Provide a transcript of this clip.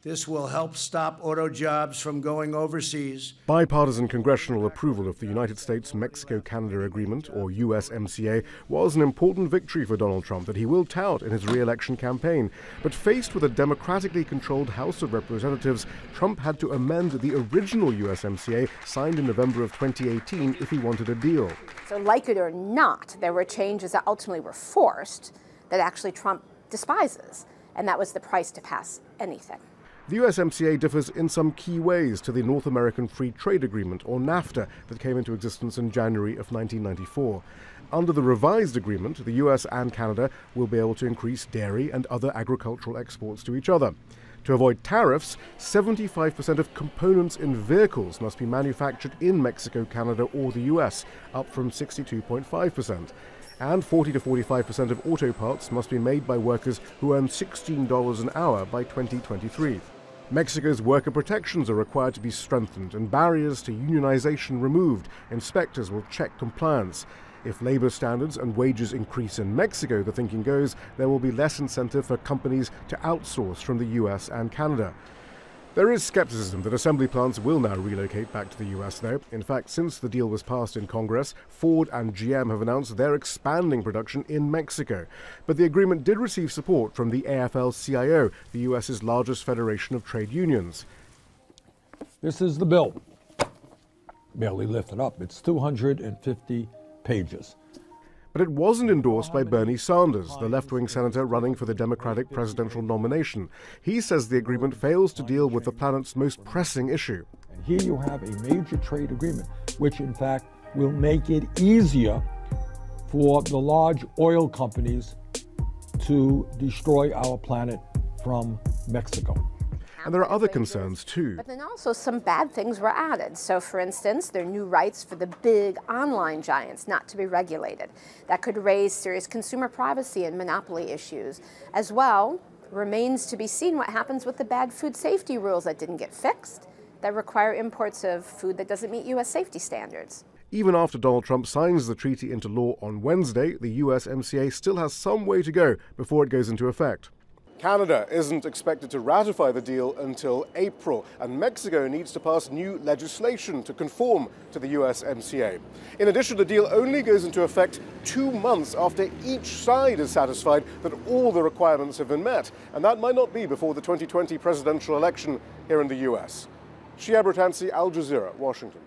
This will help stop auto jobs from going overseas. Bipartisan congressional approval of the United States-Mexico-Canada Agreement, or USMCA, was an important victory for Donald Trump that he will tout in his re-election campaign. But faced with a democratically controlled House of Representatives, Trump had to amend the original USMCA signed in November of 2018 if he wanted a deal. So like it or not, there were changes that ultimately were forced that actually Trump despises, and that was the price to pass anything. The USMCA differs in some key ways to the North American Free Trade Agreement, or NAFTA, that came into existence in January of 1994. Under the revised agreement, the US and Canada will be able to increase dairy and other agricultural exports to each other. To avoid tariffs, 75% of components in vehicles must be manufactured in Mexico, Canada, or the US, up from 62.5%. And 40 to 45% of auto parts must be made by workers who earn $16 an hour by 2023. Mexico's worker protections are required to be strengthened and barriers to unionization removed. Inspectors will check compliance. If labor standards and wages increase in Mexico, the thinking goes, there will be less incentive for companies to outsource from the US and Canada. There is skepticism that assembly plants will now relocate back to the US, though. In fact, since the deal was passed in Congress, Ford and GM have announced they're expanding production in Mexico. But the agreement did receive support from the AFL-CIO, the US's largest federation of trade unions. This is the bill. Barely lifted up. It's 250 pages. But it wasn't endorsed by Bernie Sanders, the left-wing senator running for the Democratic presidential nomination. He says the agreement fails to deal with the planet's most pressing issue. And here you have a major trade agreement, which in fact will make it easier for the large oil companies to destroy our planet from Mexico. And there are other concerns too. But then also some bad things were added. So for instance, there are new rights for the big online giants not to be regulated. That could raise serious consumer privacy and monopoly issues. As well, remains to be seen what happens with the bad food safety rules that didn't get fixed, that require imports of food that doesn't meet US safety standards. Even after Donald Trump signs the treaty into law on Wednesday, the USMCA still has some way to go before it goes into effect. Canada isn't expected to ratify the deal until April, and Mexico needs to pass new legislation to conform to the USMCA. In addition, the deal only goes into effect 2 months after each side is satisfied that all the requirements have been met, and that might not be before the 2020 presidential election here in the US. Shihab, Rattansi, Al Jazeera, Washington.